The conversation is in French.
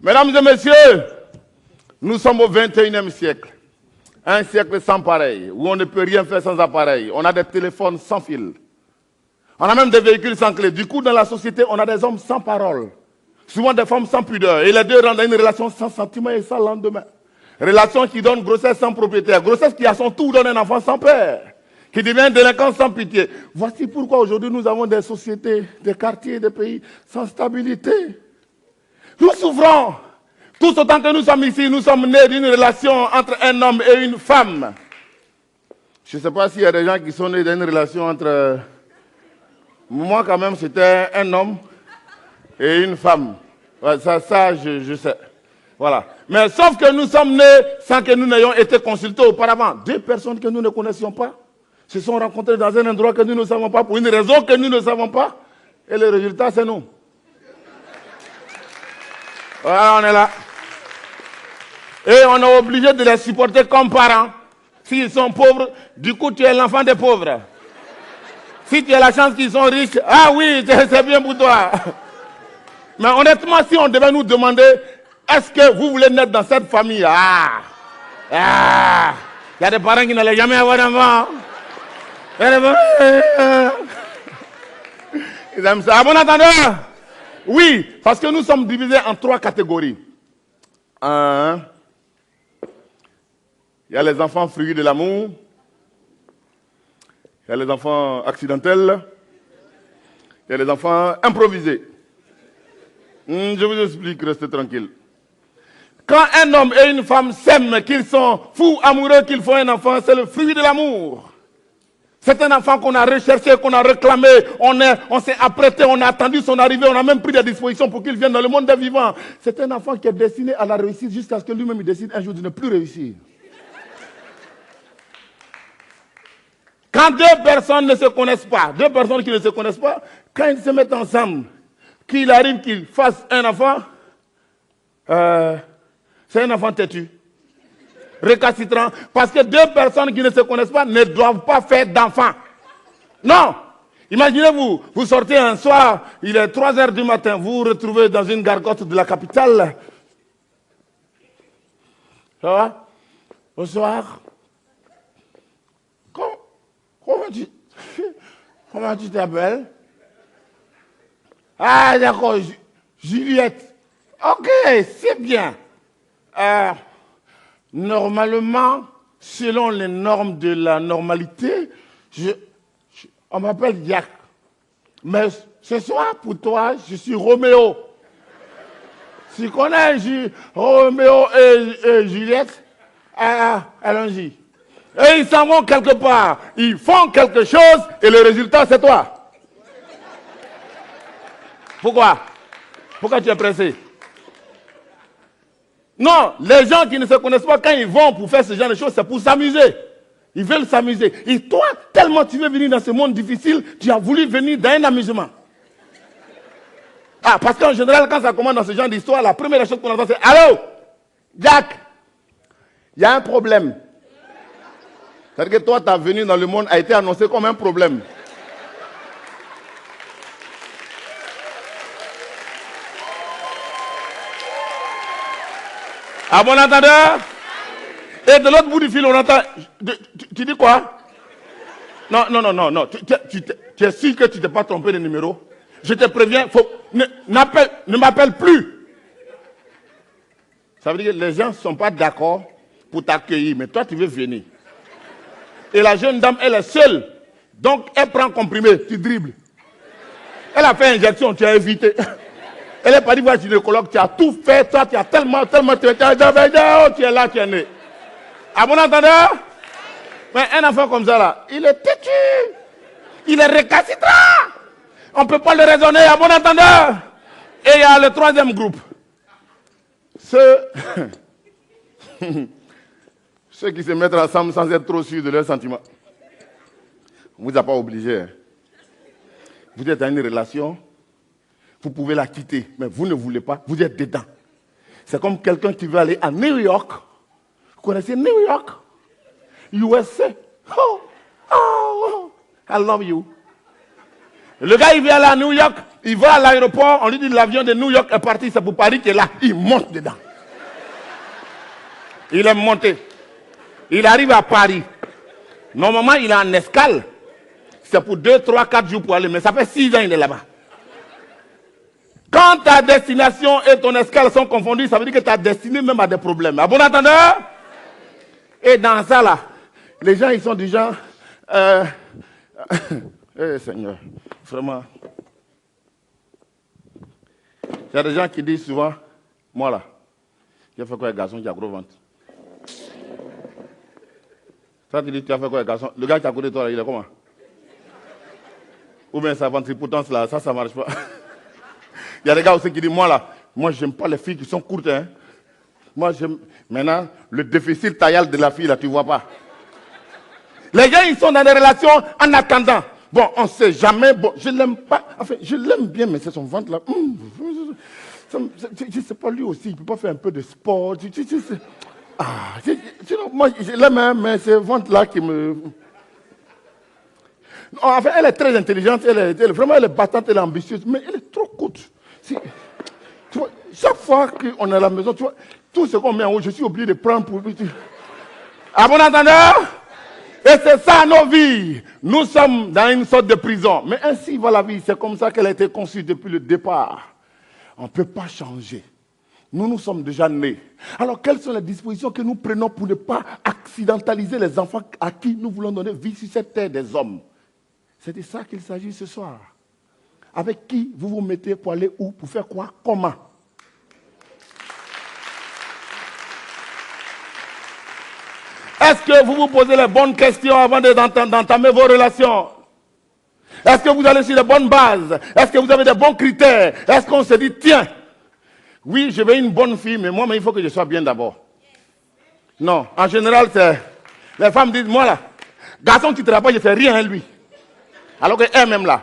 Mesdames et messieurs, nous sommes au 21e siècle. Un siècle sans pareil, où on ne peut rien faire sans appareil. On a des téléphones sans fil. On a même des véhicules sans clé. Du coup, dans la société, on a des hommes sans parole. Souvent des femmes sans pudeur. Et les deux rendent une relation sans sentiment et sans lendemain. Relation qui donne grossesse sans propriétaire. Grossesse qui, à son tour, donne un enfant sans père. Qui devient délinquant sans pitié. Voici pourquoi aujourd'hui nous avons des sociétés, des quartiers, des pays sans stabilité. Nous souffrons. Tous autant que nous sommes ici, nous sommes nés d'une relation entre un homme et une femme. Je ne sais pas s'il y a des gens qui sont nés d'une relation entre... Moi, quand même, c'était un homme et une femme. Ouais, ça je sais. Voilà. Mais sauf que nous sommes nés sans que nous n'ayons été consultés auparavant. Deux personnes que nous ne connaissions pas se sont rencontrées dans un endroit que nous ne savons pas, pour une raison que nous ne savons pas. Et le résultat, c'est nous. Voilà, on est là. Et on est obligé de les supporter comme parents. S'ils sont pauvres, du coup, tu es l'enfant des pauvres. Si tu as la chance qu'ils sont riches, ah oui, c'est bien pour toi. Mais honnêtement, si on devait nous demander, est-ce que vous voulez naître dans cette famille? Il y a des parents qui n'allaient jamais avoir d'enfant. Ils aiment ça. À bon entendeur? Oui, parce que nous sommes divisés en trois catégories. Il y a les enfants fruits de l'amour. Il y a les enfants accidentels. Il y a les enfants improvisés. Je vous explique, restez tranquille. Quand un homme et une femme s'aiment, qu'ils sont fous, amoureux, qu'ils font un enfant, c'est le fruit de l'amour. C'est un enfant qu'on a recherché, qu'on a réclamé, on s'est apprêté, on a attendu son arrivée, on a même pris des dispositions pour qu'il vienne dans le monde des vivants. C'est un enfant qui est destiné à la réussite jusqu'à ce que lui-même il décide un jour de ne plus réussir. Quand deux personnes ne se connaissent pas, deux personnes qui ne se connaissent pas, quand ils se mettent ensemble, qu'il arrive qu'ils fassent un enfant, c'est un enfant têtu, récalcitrant, parce que deux personnes qui ne se connaissent pas ne doivent pas faire d'enfant. Non! Imaginez-vous, vous sortez un soir, il est 3 heures du matin, vous vous retrouvez dans une gargote de la capitale. Ça va? Bonsoir. Comment tu t'appelles? Ah, d'accord, Juliette. Ok, c'est bien. Normalement, selon les normes de la normalité, on m'appelle Jack. Mais ce soir, pour toi, je suis Roméo. Tu connais Roméo et Juliette? Allons-y. Et ils s'en vont quelque part. Ils font quelque chose et le résultat, c'est toi. Pourquoi? Pourquoi tu es pressé? Non, les gens qui ne se connaissent pas, quand ils vont pour faire ce genre de choses, c'est pour s'amuser. Ils veulent s'amuser. Et toi, tellement tu veux venir dans ce monde difficile, tu as voulu venir dans un amusement. Parce qu'en général, quand ça commence dans ce genre d'histoire, la première chose qu'on entend, c'est « Allô, Jack, il y a un problème. » C'est-à-dire que toi, ta venue dans le monde a été annoncée comme un problème. À bon entendeur? Et de l'autre bout du fil, on entend... Tu dis quoi? Non. Tu es sûr que tu ne t'es pas trompé de numéro? Je te préviens, ne m'appelle plus. Ça veut dire que les gens ne sont pas d'accord pour t'accueillir, mais toi, tu veux venir. Et la jeune dame, elle est seule. Donc, elle prend comprimé, tu dribbles. Elle a fait injection, tu as évité. Elle est partie voir le gynécologue, tu as tout fait, toi, tu as tellement, tu es là, tu es né. À bon entendeur? Mais un enfant comme ça, là, il est têtu. Il est récalcitrant. On ne peut pas le raisonner, à bon entendeur. Et il y a le troisième groupe. Ceux qui se mettent ensemble sans être trop sûrs de leurs sentiments. On ne vous a pas obligé. Hein. Vous êtes dans une relation, vous pouvez la quitter, mais vous ne voulez pas, vous êtes dedans. C'est comme quelqu'un qui veut aller à New York. Vous connaissez New York? USA. Oh, I love you. Le gars, il veut aller à New York, Il va à l'aéroport, on lui dit l'avion de New York est parti, c'est pour Paris qui est là. Il monte dedans. Il est monté. Il arrive à Paris. Normalement, il est en escale. C'est pour 2, 3, 4 jours pour aller. Mais ça fait 6 ans qu'il est là-bas. Quand ta destination et ton escale sont confondues, ça veut dire que ta destinée même a des problèmes. À bon entendeur? Et dans ça, là, les gens, ils sont du genre... Seigneur, vraiment... Il y a des gens qui disent souvent, moi là, tu as fait quoi un garçon qui a gros ventre? Ça, tu dis, tu as fait quoi un garçon? Le gars qui a côté de toi, là, il est comment? Ou bien sa ventripotence là, ça ne marche pas. Il y a des gars aussi qui disent, moi là, moi j'aime pas les filles qui sont courtes. Hein. Moi j'aime. Maintenant, le déficit taillal de la fille là, tu vois pas. Les gens, ils sont dans des relations en attendant. Bon, on ne sait jamais. Bon, je l'aime pas. Enfin, je l'aime bien, mais c'est son ventre là. Je sais pas, lui aussi, il peut pas faire un peu de sport. Moi, je l'aime, hein, mais c'est le ventre là qui me. Enfin, elle est très intelligente, vraiment elle est battante, elle est ambitieuse, mais elle est trop courte. Tu vois, chaque fois qu'on est à la maison, tu vois, tout ce qu'on met en haut, je suis obligé de prendre pour lui. À bon entendeur? Et c'est ça nos vies. Nous sommes dans une sorte de prison. Mais ainsi va la vie. C'est comme ça qu'elle a été conçue depuis le départ. On ne peut pas changer. Nous sommes déjà nés. Alors, quelles sont les dispositions que nous prenons pour ne pas accidentaliser les enfants à qui nous voulons donner vie sur cette terre des hommes? C'est de ça qu'il s'agit ce soir. Avec qui vous vous mettez pour aller où? Pour faire quoi? Comment? Est-ce que vous vous posez les bonnes questions avant d'entamer vos relations? Est-ce que vous allez sur les bonnes bases? Est-ce que vous avez des bons critères? Est-ce qu'on se dit, tiens, oui, je veux une bonne fille, mais moi, il faut que je sois bien d'abord. Non, en général, les femmes disent, moi là, garçon qui ne travaille pas, je ne fais rien à lui. Alors qu'elle-même là,